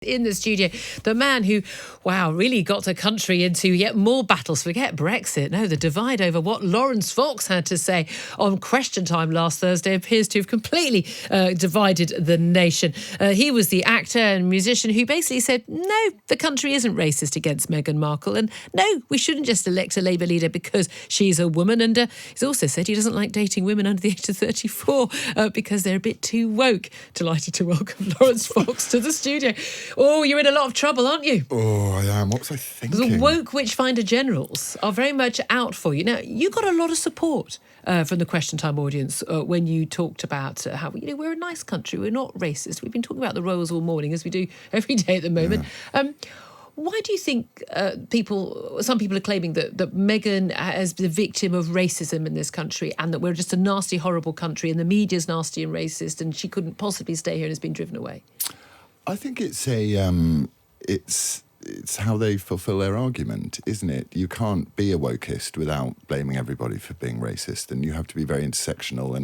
In the studio, the man who, really got the country into yet more battles. Forget Brexit. No, the divide over what Laurence Fox had to say on Question Time last Thursday appears to have completely divided the nation. He was the actor and musician who basically said, no, the country isn't racist against Meghan Markle. And no, we shouldn't just elect a Labour leader because she's a woman. And he's also said he doesn't like dating women under the age of 34 because they're a bit too woke. Delighted to welcome Laurence Fox to the studio. Oh, you're in a lot of trouble, aren't you? Oh, I am. What was I thinking? The woke witchfinder generals are very much out for you. Now, you got a lot of support from the Question Time audience when you talked about how we're a nice country, we're not racist. We've been talking about the royals all morning, as we do every day at the moment. Yeah. Why do you think some people are claiming that Meghan is the victim of racism in this country and that we're just a nasty, horrible country and the media's nasty and racist and she couldn't possibly stay here and has been driven away? I think it's it's how they fulfil their argument, isn't it? You can't be a wokist without blaming everybody for being racist, and you have to be very intersectional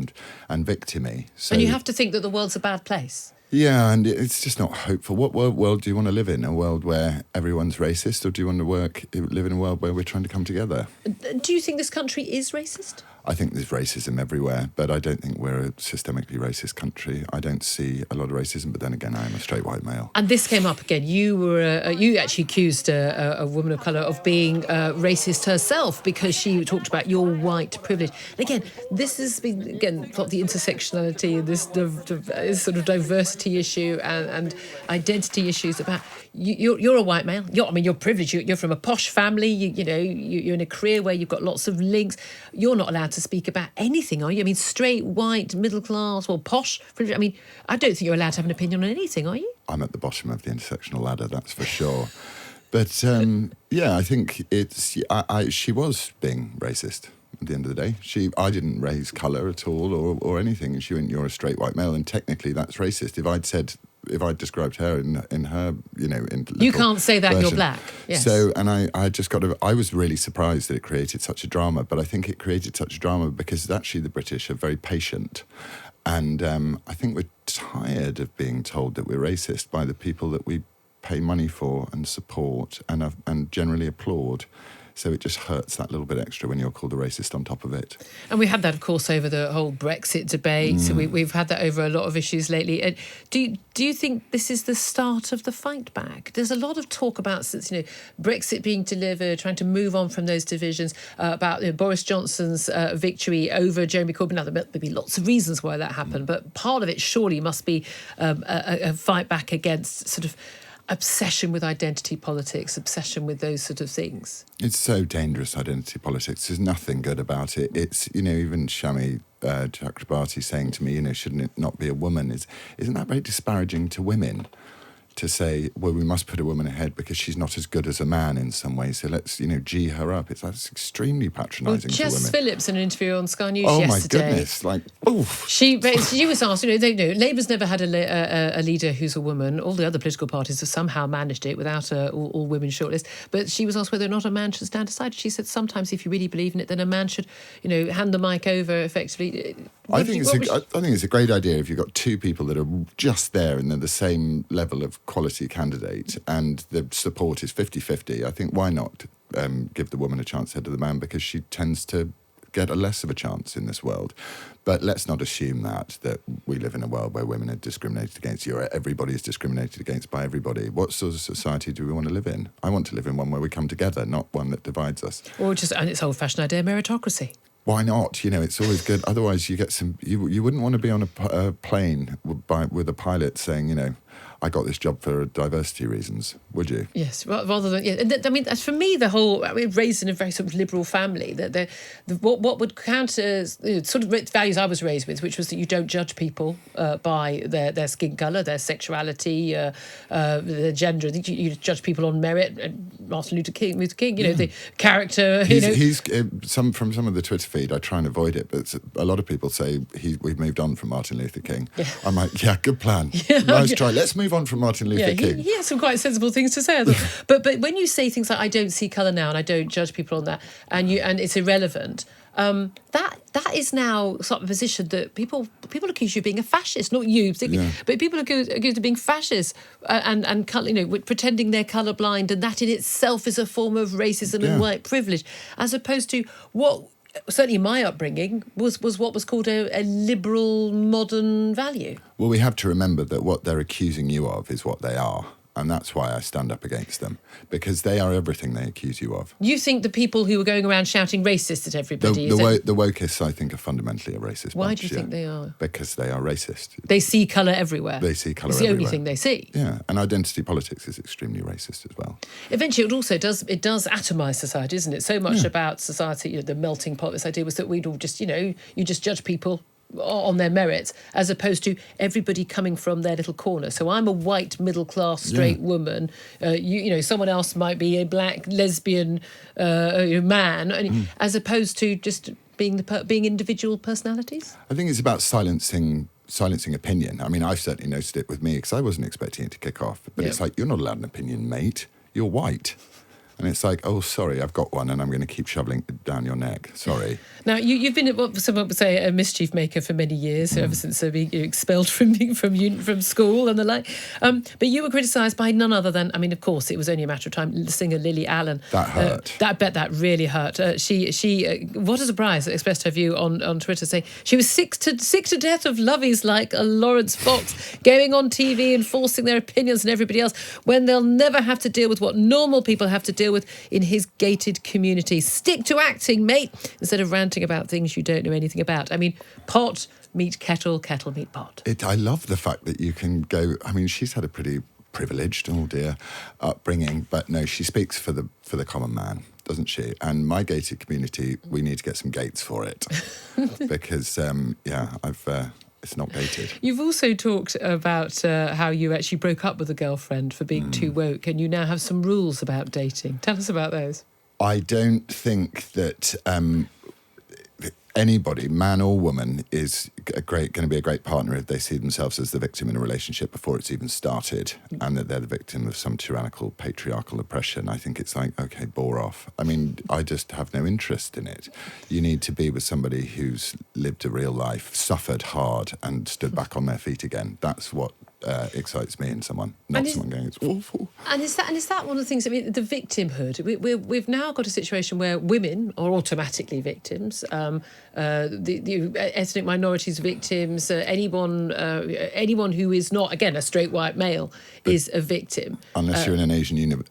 and victim-y. So, and you have to think that the world's a bad place. Yeah, and it's just not hopeful. What world do you want to live in? A world where everyone's racist, or do you want to live in a world where we're trying to come together? Do you think this country is racist? I think there's racism everywhere, but I don't think we're a systemically racist country. I don't see a lot of racism, but then again, I am a straight white male. And this came up again. You actually accused a woman of colour of being racist herself because she talked about your white privilege. And again, this has been, got the intersectionality and this sort of diversity issue and identity issues about you're a white male. You're privileged. You're from a posh family. You're in a career where you've got lots of links. You're not allowed to speak about anything, are you? I mean, straight, white, middle class, or posh. I mean, I don't think you're allowed to have an opinion on anything, are you? I'm at the bottom of the intersectional ladder, that's for sure. But I think she was being racist at the end of the day. I didn't raise colour at all or anything. And she went, "You're a straight white male," and technically that's racist. If I'd described her in her, you can't say that version. You're black. Yes. So, and I was really surprised that it created such a drama, but I think it created such a drama because actually the British are very patient. And I think we're tired of being told that we're racist by the people that we pay money for and support and generally applaud. So it just hurts that little bit extra when you're called a racist on top of it. And we had that, of course, over the whole Brexit debate. So we've had that over a lot of issues lately. Do you think this is the start of the fight back? There's a lot of talk about, since Brexit being delivered, trying to move on from those divisions, about Boris Johnson's victory over Jeremy Corbyn. Now, there may be lots of reasons why that happened, but part of it surely must be a fight back against sort of obsession with identity politics, obsession with those sort of things. It's so dangerous, identity politics. There's nothing good about it. It's, even Shami Chakrabarti saying to me, shouldn't it not be a woman? Isn't that very disparaging to women? To say, well, we must put a woman ahead because she's not as good as a man in some ways, so let's, G her up. That's extremely patronising to women. Jess Phillips, in an interview on Sky News Oh yesterday. my goodness, oof. She was asked, Labour's never had a leader who's a woman. All the other political parties have somehow managed it without all women shortlist. But she was asked whether or not a man should stand aside. She said sometimes if you really believe in it, then a man should, hand the mic over effectively. I think it's a great idea if you've got two people that are just there and they're the same level of quality candidate and the support is 50-50. I think why not give the woman a chance ahead of the man, because she tends to get a less of a chance in this world. But let's not assume that we live in a world where women are discriminated against. Everybody is discriminated against by everybody. What sort of society do we want to live in? I want to live in one where we come together, not one that divides us. Or and it's old-fashioned idea, meritocracy. Why not? It's always good. Otherwise, you get you wouldn't want to be on a plane with a pilot saying, I got this job for diversity reasons, would you? Yes, rather than for me, the whole raised in a very sort of liberal family. That what would count as sort of values I was raised with, which was that you don't judge people by their skin colour, their sexuality, their gender. You judge people on merit. Martin Luther King, the character. He's from some of the Twitter feed. I try and avoid it, but a lot of people say we've moved on from Martin Luther King. Yeah. I'm like, yeah, good plan. Yeah, nice try. Let's move on from Martin Luther King. He has some quite sensible things to say. But when you say things like, I don't see colour now and I don't judge people on that, and it's irrelevant, That is now sort of a position that people accuse you of being a fascist, not you particularly, but people accuse of being fascist and pretending they're colourblind, and that in itself is a form of racism and white privilege, as opposed to what. Certainly my upbringing was what was called a liberal modern value. Well, we have to remember that what they're accusing you of is what they are. And that's why I stand up against them, because they are everything they accuse you of. You think the people who were going around shouting racist at everybody... The wokeists, I think, are fundamentally a racist Why bunch, do you think they are? Because they are racist. They see colour everywhere. They see colour everywhere. It's the only thing they see. Yeah, and identity politics is extremely racist as well. Eventually, it does atomise society, isn't it? So much about society, the melting pot, this idea was that we'd all just, you just judge people on their merits, as opposed to everybody coming from their little corner. So I'm a white middle-class straight woman. Someone else might be a black lesbian man, as opposed to just being individual personalities. I think it's about silencing opinion. I mean, I've certainly noticed it with me, because I wasn't expecting it to kick off. But it's like, you're not allowed an opinion, mate. You're white. And it's like, oh, sorry, I've got one, and I'm going to keep shoveling it down your neck. Sorry. Now, you've been, what someone would say, a mischief maker for many years, ever since being expelled from school and the like. But you were criticised by none other than, I mean, of course, it was only a matter of time, singer Lily Allen. That hurt. I bet that really hurt. She what a surprise, expressed her view on Twitter, saying she was sick to death of lovies like Laurence Fox going on TV and forcing their opinions on everybody else when they'll never have to deal with what normal people have to deal with in his gated community. Stick to acting, mate, instead of ranting about things you don't know anything about. I mean, pot meet kettle, kettle meet pot. I love the fact that you can go. I mean, she's had a pretty privileged, upbringing, but no, she speaks for the common man, doesn't she? And my gated community, we need to get some gates for it, because it's not gated. You've also talked about how you actually broke up with a girlfriend for being too woke, and you now have some rules about dating. Tell us about those. I don't think that anybody, man or woman, is going to be a great partner if they see themselves as the victim in a relationship before it's even started, and that they're the victim of some tyrannical, patriarchal oppression. I think it's like, okay, bore off. I mean, I just have no interest in it. You need to be with somebody who's lived a real life, suffered hard, and stood back on their feet again. That's what excites me in someone, not someone going, it's awful. And is that one of the things? I mean, the victimhood. We've now got a situation where women are automatically victims. The ethnic minorities victims. Anyone who is not, again, a straight white male is a victim. Unless you're in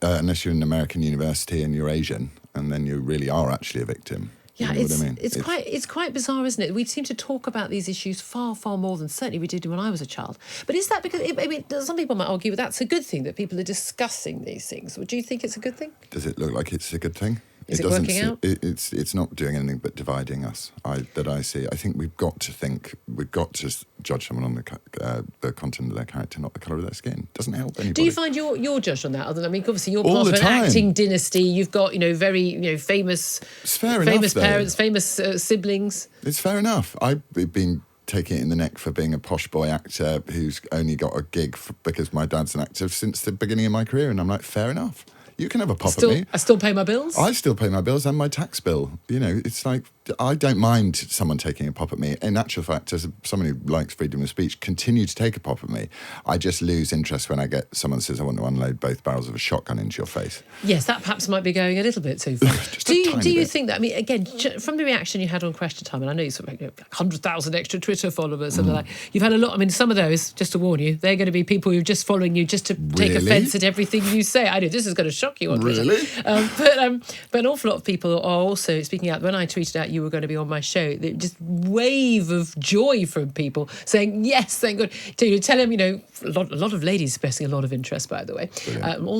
unless you're in an American university and you're Asian, and then you really are actually a victim. Yeah, you know what I mean? It's quite bizarre, isn't it? We seem to talk about these issues far, far more than certainly we did when I was a child. But is that because, I mean, some people might argue that's a good thing, that people are discussing these things. Do you think it's a good thing? Does it look like it's a good thing? Is it working out? It's not doing anything but dividing us. I see. I think we've got to judge someone on the content of their character, not the colour of their skin. Doesn't help anybody. Do you find you're judged on that? Other than, I mean, obviously you're part of an acting dynasty. You've got very famous parents, famous siblings. It's fair enough. I've been taking it in the neck for being a posh boy actor who's only got a gig because my dad's an actor since the beginning of my career, and I'm like, fair enough. You can have a pop at me. I still pay my bills. I still pay my bills and my tax bill. It's like, I don't mind someone taking a pop at me. In actual fact, as someone who likes freedom of speech, continue to take a pop at me. I just lose interest when I get someone says, I want to unload both barrels of a shotgun into your face. Yes, that perhaps might be going a little bit too far. Do you think that, I mean, again, from the reaction you had on Question Time, and I know you sort of 100,000 extra Twitter followers and the like, you've had a lot. I mean, some of those, just to warn you, they're going to be people who are just following you just to take offence at everything you say. I know this is going to shock you on Twitter. Really? But an awful lot of people are also speaking out. When I tweeted out you were going to be on my show, just wave of joy from people saying, yes, thank God. To tell them, a lot of ladies expressing a lot of interest, by the way.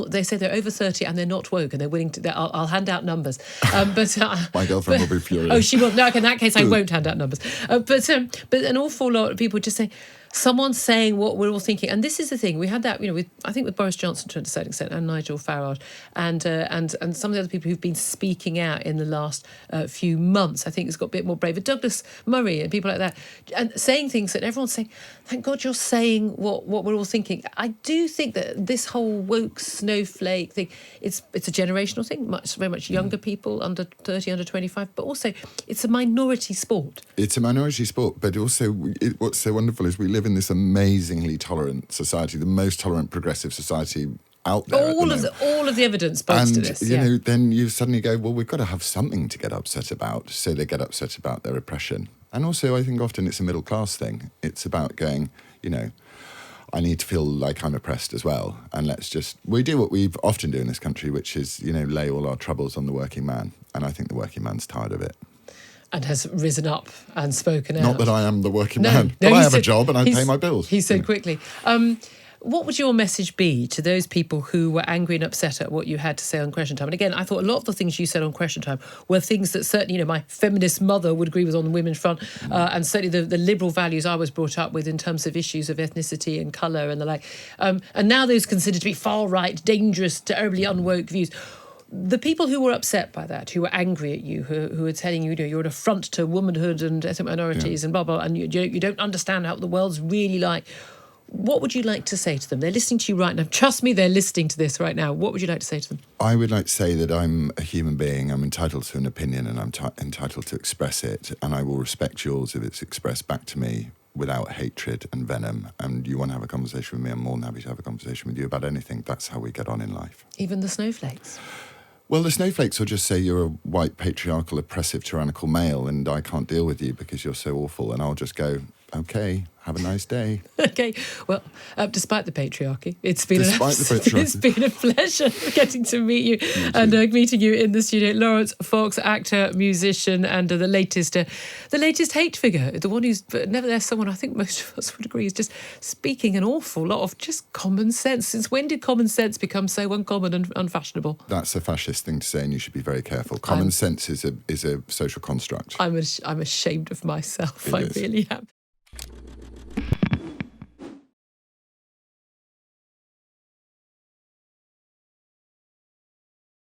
They say they're over 30 and they're not woke and they're willing to, I'll hand out numbers. My girlfriend will be furious. Oh, she will. No, in that case, I won't hand out numbers. But an awful lot of people just say, someone saying what we're all thinking. And this is the thing, we had that, I think with Boris Johnson to a certain extent, and Nigel Farage, and some of the other people who've been speaking out in the last few months. I think it's got a bit more braver. Douglas Murray and people like that, and saying things that everyone's saying, thank God you're saying what we're all thinking. I do think that this whole woke snowflake thing, it's a generational thing, very much younger people, under 30, under 25, but also it's a minority sport. It's a minority sport, but also what's so wonderful is we live in this amazingly tolerant society, the most tolerant progressive society out there. All of the evidence points to this. And, then you suddenly go, well, we've got to have something to get upset about. So they get upset about their oppression. And also, I think often it's a middle class thing. It's about going, I need to feel like I'm oppressed as well. And we do what we often do in this country, which is, lay all our troubles on the working man. And I think the working man's tired of it. And has risen up and spoken out. Not that I am the working man, but I have a job and I pay my bills. He said quickly. What would your message be to those people who were angry and upset at what you had to say on Question Time? And again, I thought a lot of the things you said on Question Time were things that certainly, my feminist mother would agree with on the women's front, and certainly the liberal values I was brought up with in terms of issues of ethnicity and colour and the like. And now those considered to be far-right, dangerous, terribly unwoke views. The people who were upset by that, who were angry at you, who were telling you, you're an affront to womanhood and ethnic minorities and blah, blah, and you don't understand how the world's really like. What would you like to say to them? They're listening to you right now. Trust me, they're listening to this right now. What would you like to say to them? I would like to say that I'm a human being. I'm entitled to an opinion and I'm entitled to express it. And I will respect yours if it's expressed back to me without hatred and venom. And you want to have a conversation with me, I'm more than happy to have a conversation with you about anything. That's how we get on in life. Even the snowflakes? Well, the snowflakes will just say you're a white, patriarchal, oppressive, tyrannical male and I can't deal with you because you're so awful. And I'll just go, okay, have a nice day. Okay, well, despite the patriarchy, it's been it's been a pleasure getting to meet you and meeting you in the studio. Laurence Fox, actor, musician, and the latest hate figure, the one who's nevertheless someone I think most of us would agree is just speaking an awful lot of just common sense. Since when did common sense become so uncommon and unfashionable? That's a fascist thing to say, and you should be very careful. Common sense is a social construct. I'm ashamed of myself. I really am.